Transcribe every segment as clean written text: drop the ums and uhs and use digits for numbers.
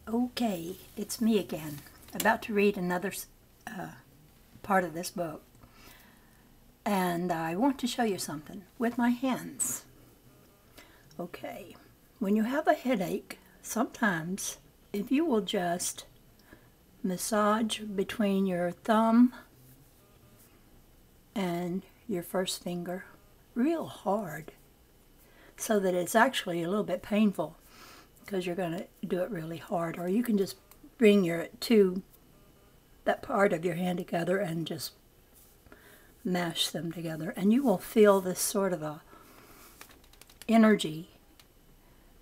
Okay, it's me again, about to read another part of this book. And I want to show you something with my hands. Okay, when you have a headache, sometimes if you will just massage between your thumb and your first finger real hard so that it's actually a little bit painful, because you're going to do it really hard. Or you can just bring that part of your hand together and just mash them together, and you will feel this sort of a energy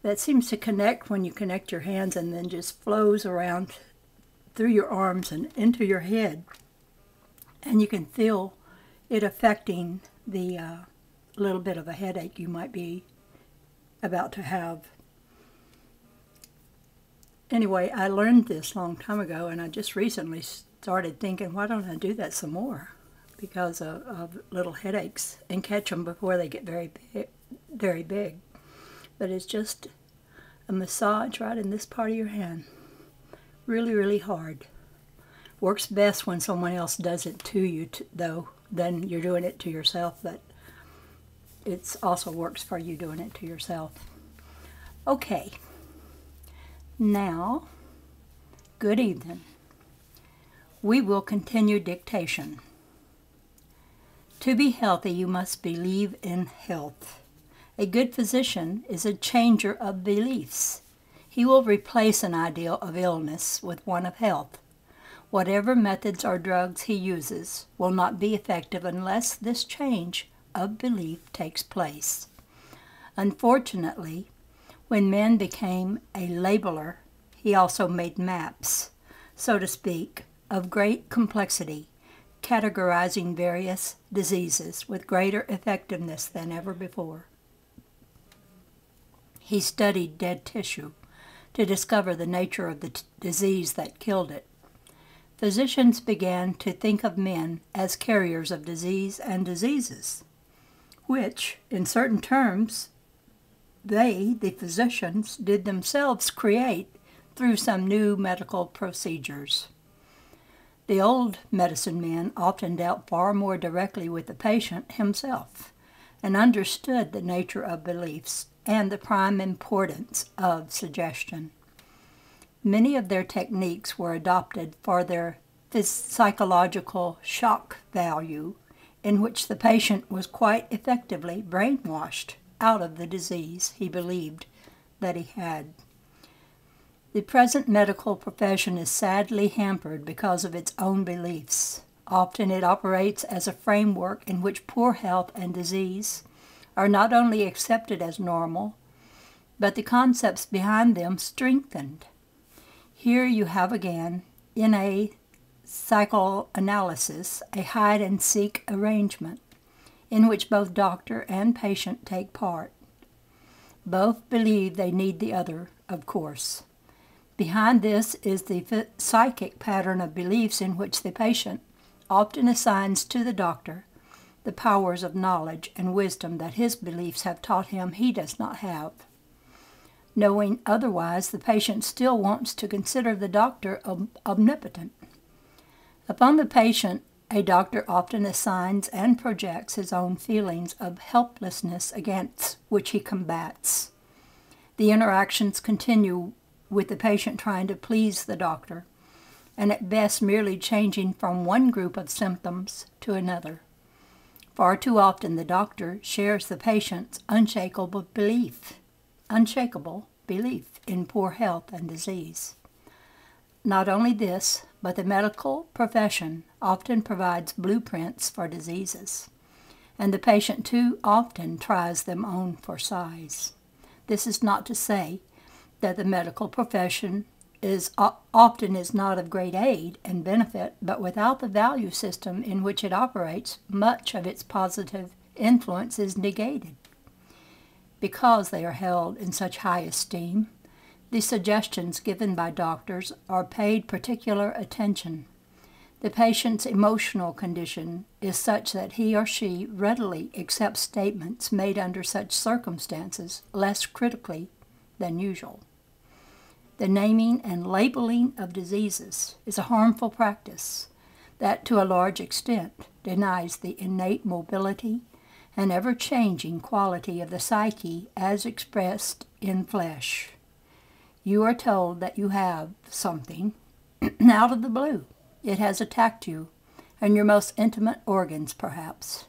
that seems to connect when you connect your hands, and then just flows around through your arms and into your head, and you can feel it affecting the little bit of a headache you might be about to have. Anyway, I learned this a long time ago, and I just recently started thinking, why don't I do that some more? Because of little headaches, and catch them before they get very big. But it's just a massage right in this part of your hand. Really, really hard. Works best when someone else does it to you, though. Then you're doing it to yourself, but it also works for you doing it to yourself. Okay. Now, good evening. We will continue dictation. To be healthy, you must believe in health. A good physician is a changer of beliefs. He will replace an ideal of illness with one of health. Whatever methods or drugs he uses will not be effective unless this change of belief takes place. Unfortunately, when man became a labeler, he also made maps, so to speak, of great complexity, categorizing various diseases with greater effectiveness than ever before. He studied dead tissue to discover the nature of the disease that killed it. Physicians began to think of men as carriers of disease and diseases, which, in certain terms, the physicians, did themselves create through some new medical procedures. The old medicine men often dealt far more directly with the patient himself and understood the nature of beliefs and the prime importance of suggestion. Many of their techniques were adopted for their psychological shock value, in which the patient was quite effectively brainwashed out of the disease he believed that he had. The present medical profession is sadly hampered because of its own beliefs. Often it operates as a framework in which poor health and disease are not only accepted as normal, but the concepts behind them strengthened. Here you have again, in a psychoanalysis, a hide-and-seek arrangement in which both doctor and patient take part. Both believe they need the other, of course. Behind this is the psychic pattern of beliefs in which the patient often assigns to the doctor the powers of knowledge and wisdom that his beliefs have taught him he does not have. Knowing otherwise, the patient still wants to consider the doctor omnipotent. Upon the patient, a doctor often assigns and projects his own feelings of helplessness against which he combats. The interactions continue with the patient trying to please the doctor, and at best merely changing from one group of symptoms to another. Far too often the doctor shares the patient's unshakable belief in poor health and disease. Not only this, but the medical profession often provides blueprints for diseases, and the patient too often tries them on for size. This is not to say that the medical profession often is not of great aid and benefit, but without the value system in which it operates, much of its positive influence is negated. Because they are held in such high esteem, the suggestions given by doctors are paid particular attention. The patient's emotional condition is such that he or she readily accepts statements made under such circumstances less critically than usual. The naming and labeling of diseases is a harmful practice that, to a large extent, denies the innate mobility and ever-changing quality of the psyche as expressed in flesh. You are told that you have something out of the blue. It has attacked you, and your most intimate organs, perhaps.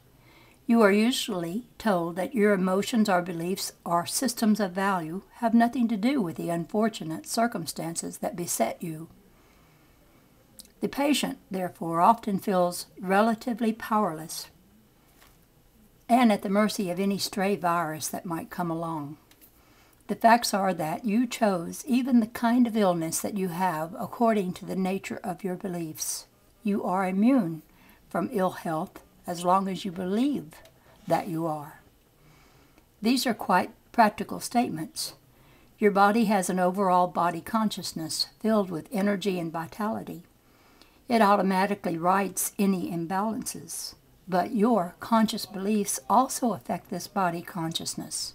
You are usually told that your emotions or beliefs or systems of value have nothing to do with the unfortunate circumstances that beset you. The patient, therefore, often feels relatively powerless and at the mercy of any stray virus that might come along. The facts are that you chose even the kind of illness that you have according to the nature of your beliefs. You are immune from ill health as long as you believe that you are. These are quite practical statements. Your body has an overall body consciousness filled with energy and vitality. It automatically rights any imbalances, but your conscious beliefs also affect this body consciousness.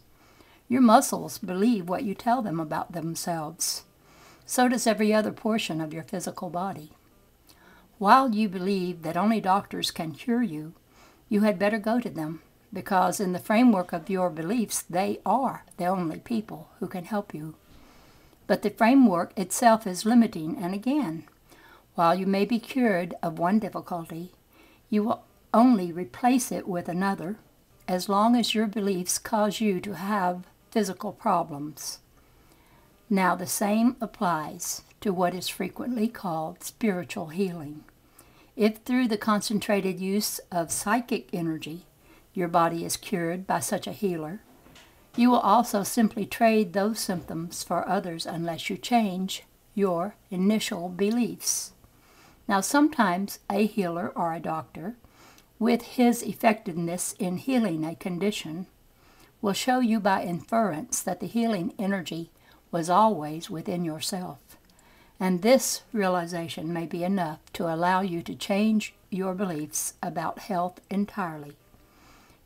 Your muscles believe what you tell them about themselves. So does every other portion of your physical body. While you believe that only doctors can cure you, you had better go to them, because in the framework of your beliefs, they are the only people who can help you. But the framework itself is limiting, and again, while you may be cured of one difficulty, you will only replace it with another, as long as your beliefs cause you to have physical problems. Now the same applies to what is frequently called spiritual healing. If through the concentrated use of psychic energy your body is cured by such a healer, you will also simply trade those symptoms for others unless you change your initial beliefs. Now sometimes a healer or a doctor, with his effectiveness in healing a condition, will show you by inference that the healing energy was always within yourself. And this realization may be enough to allow you to change your beliefs about health entirely.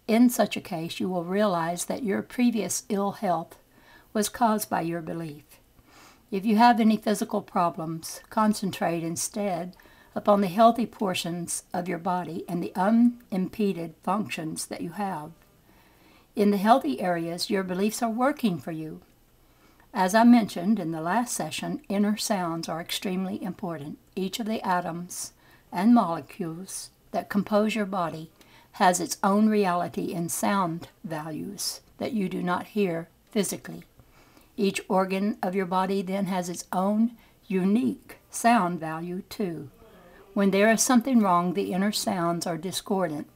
In such a case, you will realize that your previous ill health was caused by your belief. If you have any physical problems, concentrate instead upon the healthy portions of your body and the unimpeded functions that you have. In the healthy areas, your beliefs are working for you. As I mentioned in the last session, inner sounds are extremely important. Each of the atoms and molecules that compose your body has its own reality in sound values that you do not hear physically. Each organ of your body then has its own unique sound value too. When there is something wrong, the inner sounds are discordant.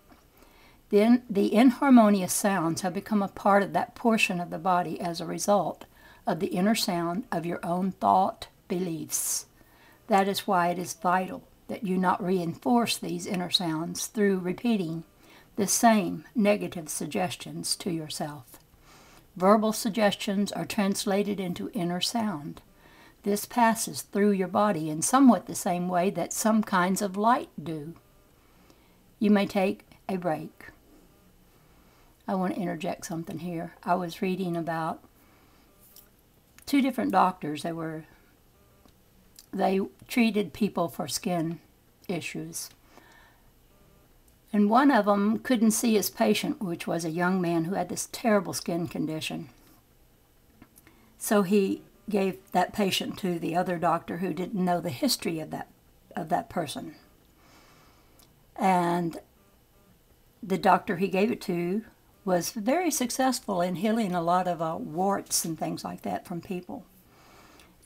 Then the inharmonious sounds have become a part of that portion of the body as a result of the inner sound of your own thought beliefs. That is why it is vital that you not reinforce these inner sounds through repeating the same negative suggestions to yourself. Verbal suggestions are translated into inner sound. This passes through your body in somewhat the same way that some kinds of light do. You may take a break. I want to interject something here. I was reading about two different doctors. They treated people for skin issues. And one of them couldn't see his patient, which was a young man who had this terrible skin condition. So he gave that patient to the other doctor who didn't know the history of that person. And the doctor he gave it to was very successful in healing a lot of warts and things like that from people.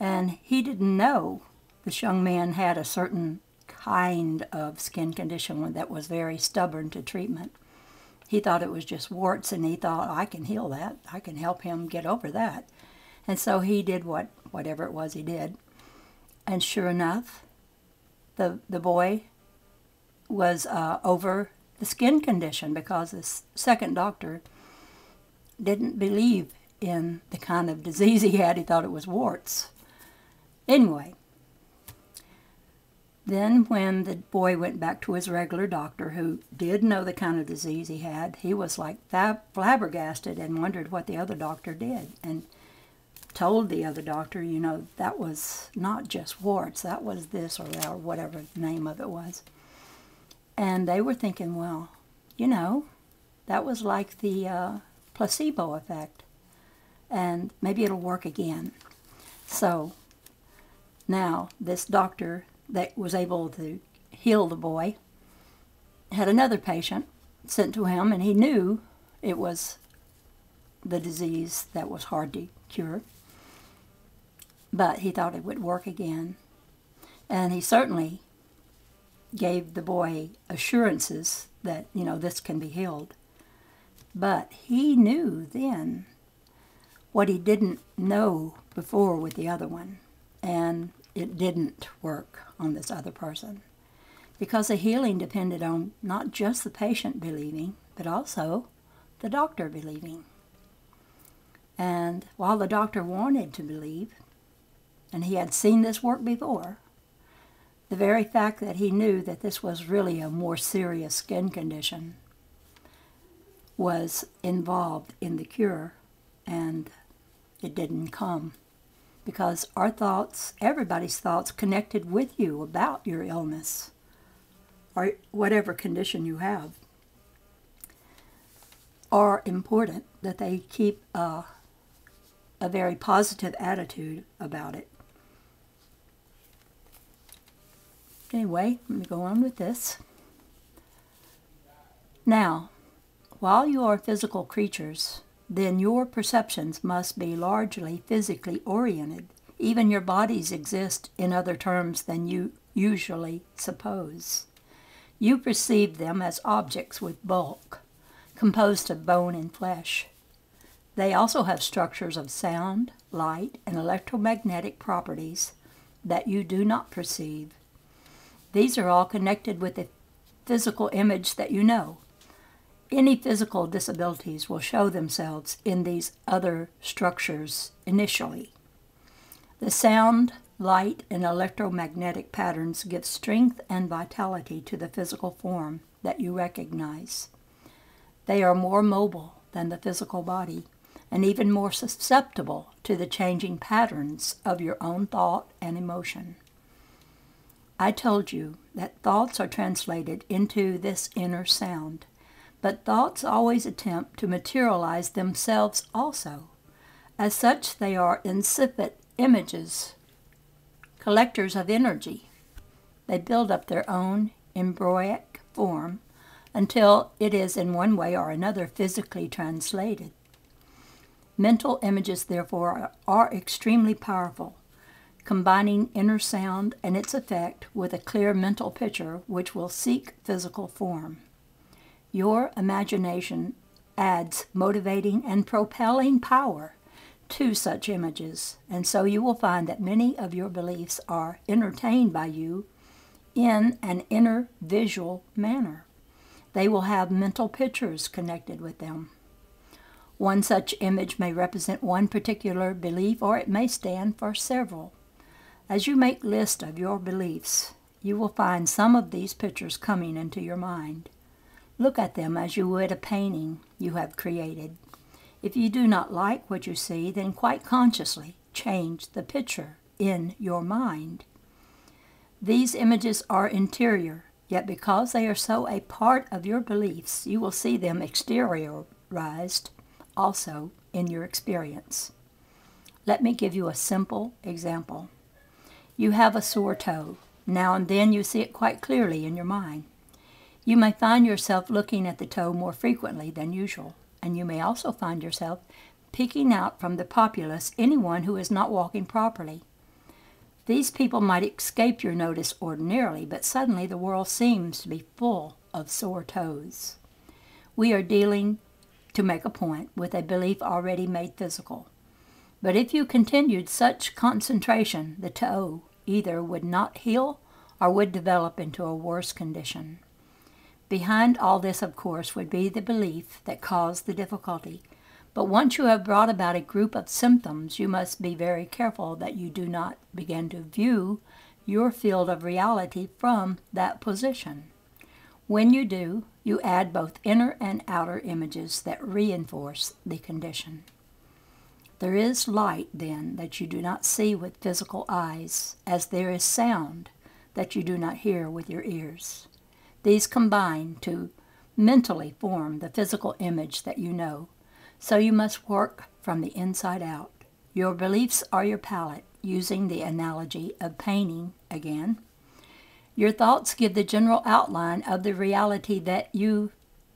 And he didn't know this young man had a certain kind of skin condition that was very stubborn to treatment. He thought it was just warts, and he thought, I can heal that. I can help him get over that. And so he did whatever it was he did. And sure enough, the boy was over the skin condition, because this second doctor didn't believe in the kind of disease he had. He thought it was warts. Anyway, then when the boy went back to his regular doctor, who did know the kind of disease he had, he was like flabbergasted and wondered what the other doctor did. And told the other doctor, you know, that was not just warts, that was this or that or whatever the name of it was. And they were thinking, well, you know, that was like the placebo effect, and maybe it'll work again. So now this doctor that was able to heal the boy had another patient sent to him, and he knew it was the disease that was hard to cure, but he thought it would work again. And he certainly gave the boy assurances that, you know, this can be healed. But he knew then what he didn't know before with the other one, and it didn't work on this other person, because the healing depended on not just the patient believing, but also the doctor believing. And while the doctor wanted to believe, and he had seen this work before, the very fact that he knew that this was really a more serious skin condition was involved in the cure, and it didn't come. Because our thoughts, everybody's thoughts connected with you about your illness, or whatever condition you have, are important, that they keep a very positive attitude about it. Anyway, let me go on with this. Now, while you are physical creatures, then your perceptions must be largely physically oriented. Even your bodies exist in other terms than you usually suppose. You perceive them as objects with bulk, composed of bone and flesh. They also have structures of sound, light, and electromagnetic properties that you do not perceive. These are all connected with the physical image that you know. Any physical disabilities will show themselves in these other structures initially. The sound, light, and electromagnetic patterns give strength and vitality to the physical form that you recognize. They are more mobile than the physical body, and even more susceptible to the changing patterns of your own thought and emotion. I told you that thoughts are translated into this inner sound, but thoughts always attempt to materialize themselves also. As such, they are incipient images, collectors of energy. They build up their own embryonic form until it is in one way or another physically translated. Mental images, therefore, are extremely powerful, combining inner sound and its effect with a clear mental picture which will seek physical form. Your imagination adds motivating and propelling power to such images, and so you will find that many of your beliefs are entertained by you in an inner visual manner. They will have mental pictures connected with them. One such image may represent one particular belief, or it may stand for several. As you make list of your beliefs, you will find some of these pictures coming into your mind. Look at them as you would a painting you have created. If you do not like what you see, then quite consciously change the picture in your mind. These images are interior, yet because they are so a part of your beliefs, you will see them exteriorized also in your experience. Let me give you a simple example. You have a sore toe. Now and then you see it quite clearly in your mind. You may find yourself looking at the toe more frequently than usual, and you may also find yourself picking out from the populace anyone who is not walking properly. These people might escape your notice ordinarily, but suddenly the world seems to be full of sore toes. We are dealing, to make a point, with a belief already made physical. But if you continued such concentration, the toe either would not heal or would develop into a worse condition. Behind all this, of course, would be the belief that caused the difficulty. But once you have brought about a group of symptoms, you must be very careful that you do not begin to view your field of reality from that position. When you do, you add both inner and outer images that reinforce the condition. There is light, then, that you do not see with physical eyes, as there is sound that you do not hear with your ears. These combine to mentally form the physical image that you know, so you must work from the inside out. Your beliefs are your palette, using the analogy of painting again. Your thoughts give the general outline of the reality that you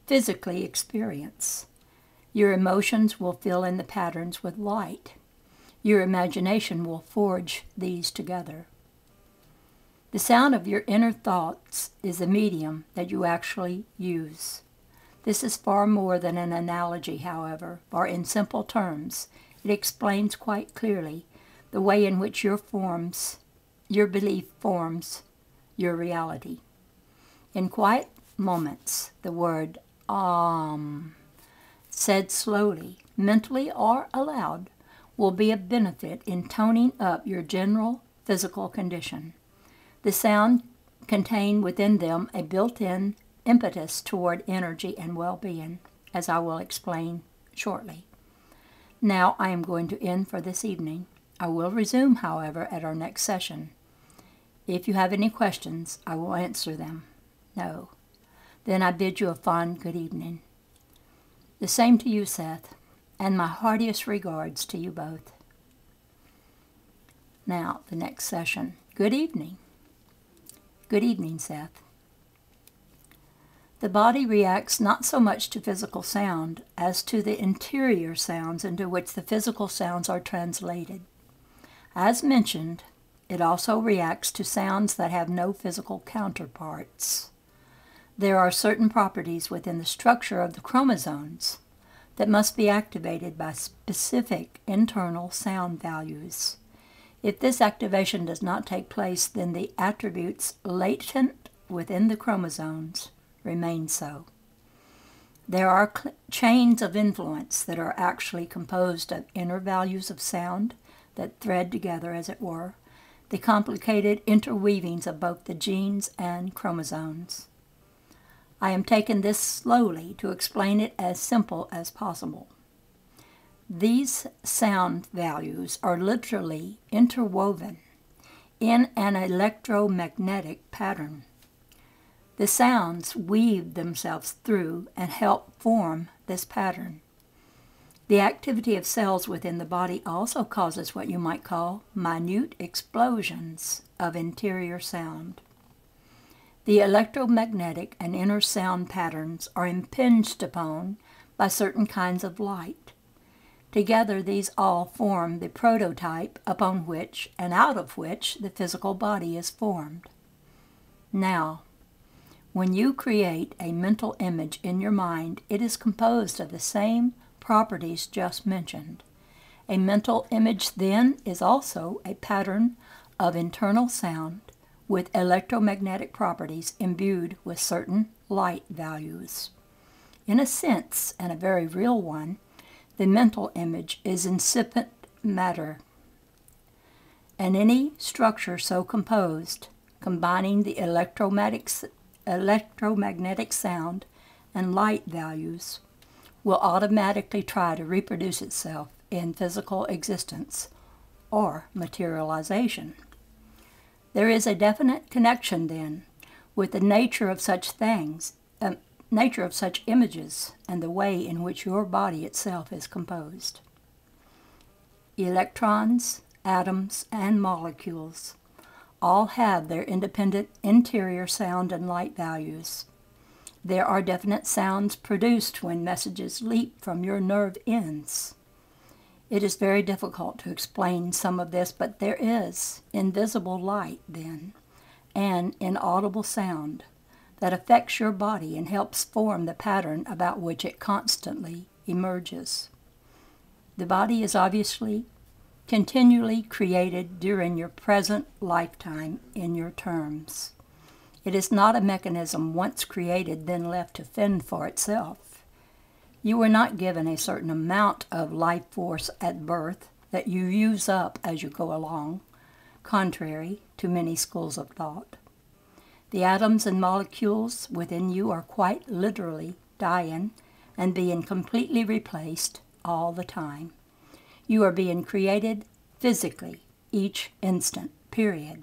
physically experience. Your emotions will fill in the patterns with light. Your imagination will forge these together. The sound of your inner thoughts is the medium that you actually use. This is far more than an analogy, however, for in simple terms, it explains quite clearly the way in which your belief forms your reality. In quiet moments, the word said slowly, mentally or aloud, will be a benefit in toning up your general physical condition. The sound contain within them a built-in impetus toward energy and well-being, as I will explain shortly. Now I am going to end for this evening. I will resume, however, at our next session. If you have any questions, I will answer them. No. Then I bid you a fond good evening. The same to you, Seth, and my heartiest regards to you both. Now, the next session. Good evening. Good evening, Seth. The body reacts not so much to physical sound as to the interior sounds into which the physical sounds are translated. As mentioned, it also reacts to sounds that have no physical counterparts. There are certain properties within the structure of the chromosomes that must be activated by specific internal sound values. If this activation does not take place, then the attributes latent within the chromosomes remain so. There are chains of influence that are actually composed of inner values of sound that thread together, as it were, the complicated interweavings of both the genes and chromosomes. I am taking this slowly to explain it as simple as possible. These sound values are literally interwoven in an electromagnetic pattern. The sounds weave themselves through and help form this pattern. The activity of cells within the body also causes what you might call minute explosions of interior sound. The electromagnetic and inner sound patterns are impinged upon by certain kinds of light. Together, these all form the prototype upon which and out of which the physical body is formed. Now, when you create a mental image in your mind, it is composed of the same properties just mentioned. A mental image, then, is also a pattern of internal sound with electromagnetic properties imbued with certain light values. In a sense, and a very real one, the mental image is incipient matter, and any structure so composed, combining the electromagnetic sound and light values, will automatically try to reproduce itself in physical existence or materialization. There is a definite connection, then, with the nature of such things, nature of such images, and the way in which your body itself is composed. Electrons, atoms, and molecules all have their independent interior sound and light values. There are definite sounds produced when messages leap from your nerve ends. It is very difficult to explain some of this, but there is invisible light, then, and inaudible sound that affects your body and helps form the pattern about which it constantly emerges. The body is obviously continually created during your present lifetime in your terms. It is not a mechanism once created then left to fend for itself. You were not given a certain amount of life force at birth that you use up as you go along, contrary to many schools of thought. The atoms and molecules within you are quite literally dying and being completely replaced all the time. You are being created physically each instant, period.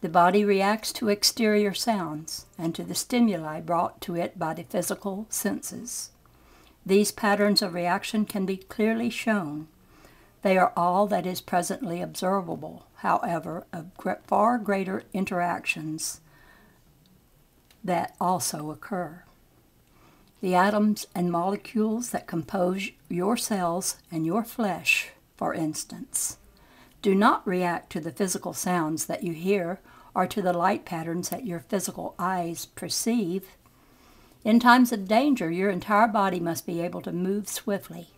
The body reacts to exterior sounds and to the stimuli brought to it by the physical senses. These patterns of reaction can be clearly shown. They are all that is presently observable, however, of far greater interactions that also occur. The atoms and molecules that compose your cells and your flesh, for instance, do not react to the physical sounds that you hear or to the light patterns that your physical eyes perceive. In times of danger, your entire body must be able to move swiftly.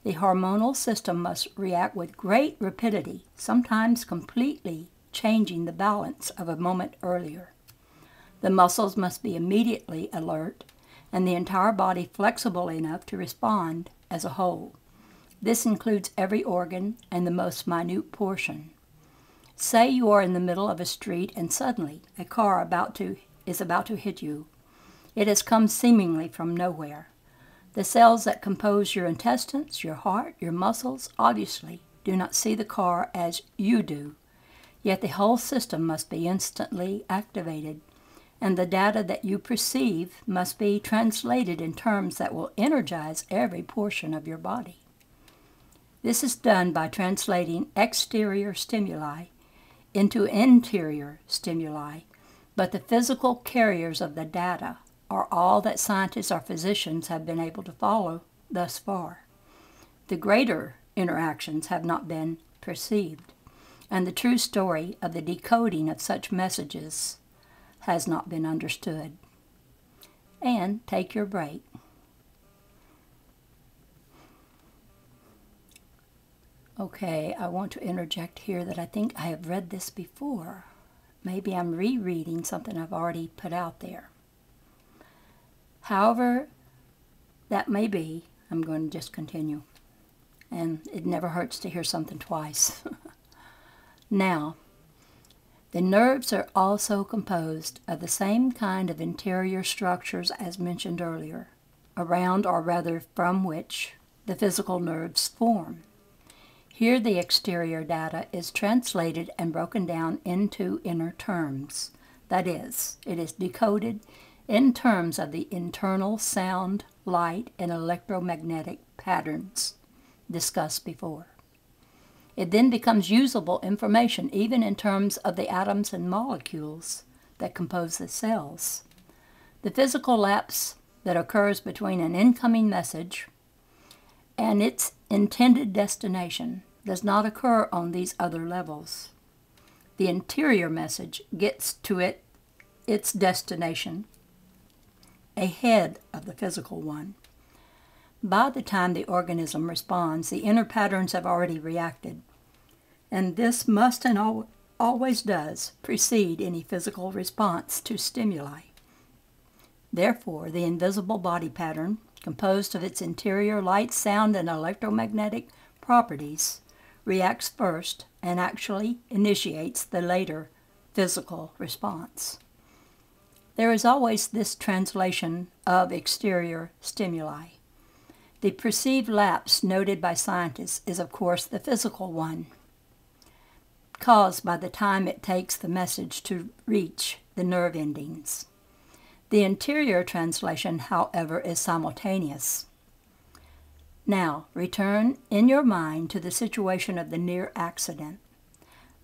The hormonal system must react with great rapidity, sometimes completely changing the balance of a moment earlier. The muscles must be immediately alert, and the entire body flexible enough to respond as a whole. This includes every organ and the most minute portion. Say you are in the middle of a street and suddenly a car is about to hit you. It has come seemingly from nowhere. The cells that compose your intestines, your heart, your muscles, obviously do not see the car as you do. Yet the whole system must be instantly activated, and the data that you perceive must be translated in terms that will energize every portion of your body. This is done by translating exterior stimuli into interior stimuli, but the physical carriers of the data are all that scientists or physicians have been able to follow thus far. The greater interactions have not been perceived, and the true story of the decoding of such messages has not been understood. And take your break. Okay, I want to interject here that I think I have read this before. Maybe I'm rereading something I've already put out there. However that may be, I'm going to just continue. And it never hurts to hear something twice. Now, the nerves are also composed of the same kind of interior structures as mentioned earlier, around or rather from which the physical nerves form. Here the exterior data is translated and broken down into inner terms. That is, it is decoded in terms of the internal sound, light, and electromagnetic patterns discussed before. It then becomes usable information even in terms of the atoms and molecules that compose the cells. The physical lapse that occurs between an incoming message and its intended destination does not occur on these other levels. The interior message gets to its destination ahead of the physical one. By the time the organism responds, the inner patterns have already reacted, and this must and always does precede any physical response to stimuli. Therefore, the invisible body pattern, composed of its interior light, sound, and electromagnetic properties, reacts first and actually initiates the later physical response. There is always this translation of exterior stimuli. The perceived lapse noted by scientists is, of course, the physical one, caused by the time it takes the message to reach the nerve endings. The interior translation, however, is simultaneous. Now, return in your mind to the situation of the near accident.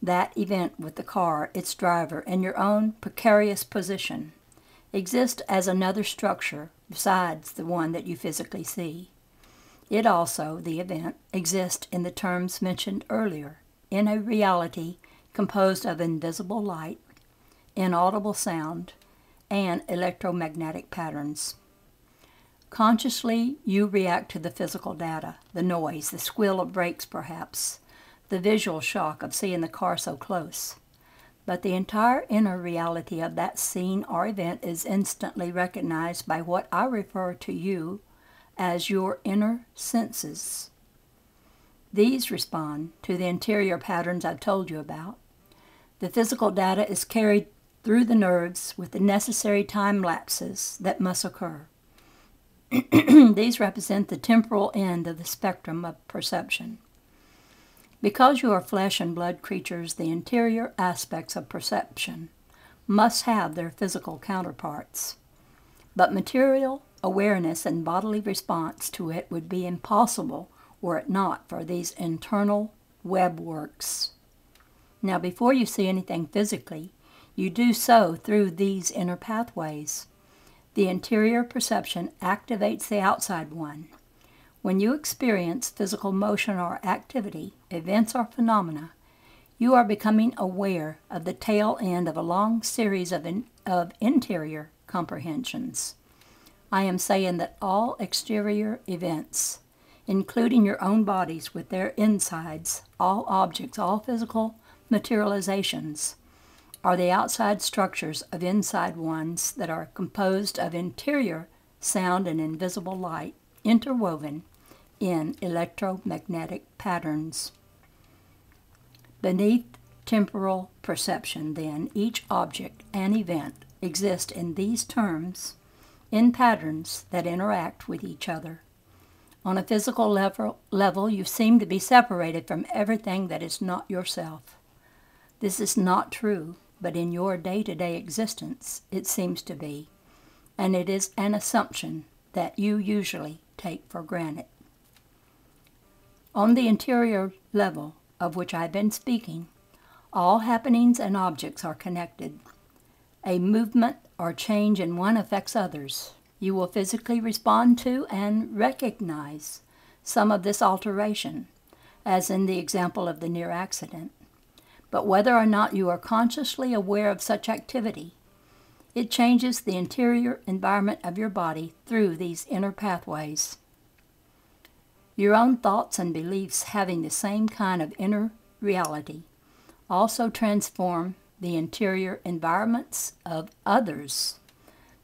That event with the car, its driver, and your own precarious position exist as another structure besides the one that you physically see. It also, the event, exists in the terms mentioned earlier, in a reality composed of invisible light, inaudible sound, and electromagnetic patterns. Consciously, you react to the physical data, the noise, the squeal of brakes perhaps, the visual shock of seeing the car so close. But the entire inner reality of that scene or event is instantly recognized by what I refer to you as your inner senses. These respond to the interior patterns I've told you about. The physical data is carried through the nerves with the necessary time lapses that must occur. These represent the temporal end of the spectrum of perception. Because you are flesh and blood creatures, the interior aspects of perception must have their physical counterparts. But material awareness and bodily response to it would be impossible were it not for these internal web works. Now, before you see anything physically, you do so through these inner pathways. The interior perception activates the outside one. When you experience physical motion or activity, events or phenomena, you are becoming aware of the tail end of a long series of interior comprehensions. I am saying that all exterior events, including your own bodies with their insides, all objects, all physical materializations, are the outside structures of inside ones that are composed of interior sound and invisible light interwoven in electromagnetic patterns. Beneath temporal perception, then, each object and event exist in these terms, in patterns that interact with each other. On a physical level, you seem to be separated from everything that is not yourself. This is not true, but in your day-to-day existence, it seems to be, and it is an assumption that you usually take for granted. On the interior level of which I've been speaking, all happenings and objects are connected. A movement or change in one affects others. You will physically respond to and recognize some of this alteration, as in the example of the near accident. But whether or not you are consciously aware of such activity, it changes the interior environment of your body through these inner pathways. Your own thoughts and beliefs, having the same kind of inner reality, also transform the interior environments of others.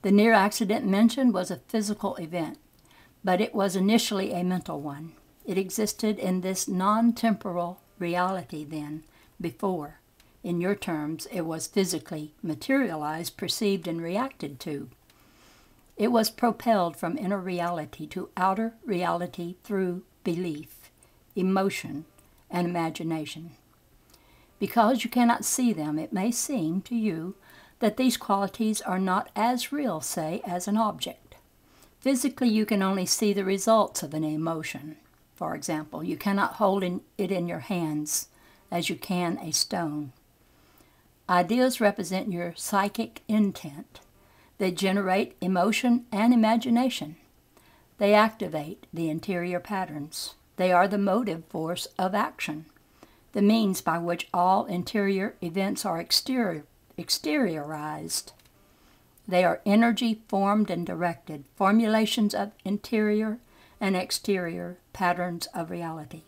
The near accident mentioned was a physical event, but it was initially a mental one. It existed in this non-temporal reality then, before, in your terms, it was physically materialized, perceived, and reacted to. It was propelled from inner reality to outer reality through belief, emotion, and imagination. Because you cannot see them, it may seem to you that these qualities are not as real, say, as an object. Physically, you can only see the results of an emotion. For example, you cannot hold it in your hands as you can a stone. Ideas represent your psychic intent. They generate emotion and imagination. They activate the interior patterns. They are the motive force of action, the means by which all interior events are exteriorized. They are energy formed and directed, formulations of interior and exterior patterns of reality.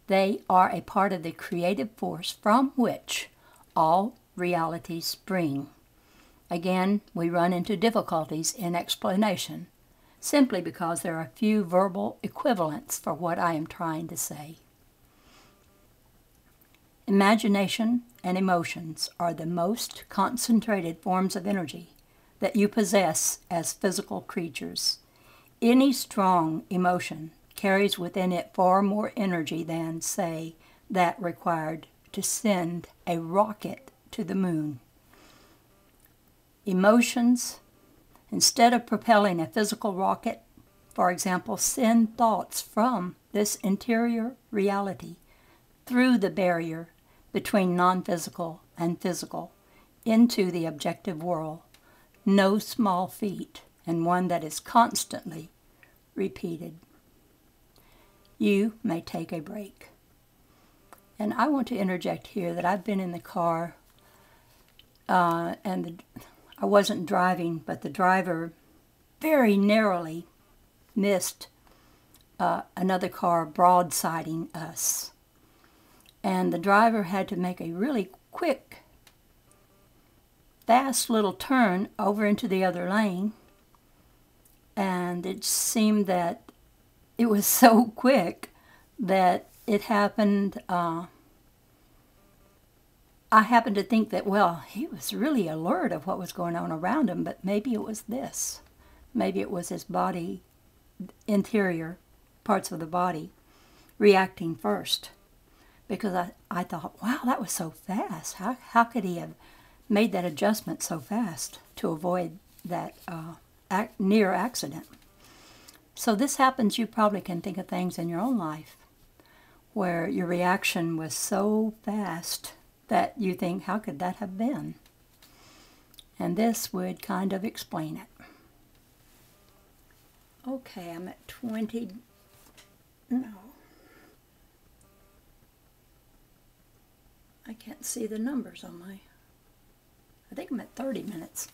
They are a part of the creative force from which all realities spring. Again, we run into difficulties in explanation, simply because there are few verbal equivalents for what I am trying to say. Imagination and emotions are the most concentrated forms of energy that you possess as physical creatures. Any strong emotion carries within it far more energy than, say, that required to send a rocket to the moon. Emotions, instead of propelling a physical rocket, for example, send thoughts from this interior reality through the barrier between non-physical and physical into the objective world. No small feat, and one that is constantly repeated. You may take a break. And I want to interject here that I've been in the car I wasn't driving, but the driver very narrowly missed another car broadsiding us. And the driver had to make a really quick, fast little turn over into the other lane. And it seemed that it was so quick that it happened. I happened to think that, well, he was really alert of what was going on around him, but maybe it was this. Maybe it was his body, interior parts of the body, reacting first. because I thought, wow, that was so fast. How could he have made that adjustment so fast to avoid that near accident? So this happens. You probably can think of things in your own life where your reaction was so fast that you think, how could that have been? And this would kind of explain it. Okay, I'm at 20. No. I can't see the numbers on my... I think I'm at 30 minutes.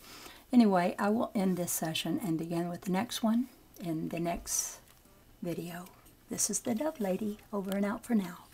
Anyway, I will end this session and begin with the next one in the next video. This is the Dove Lady, over and out for now.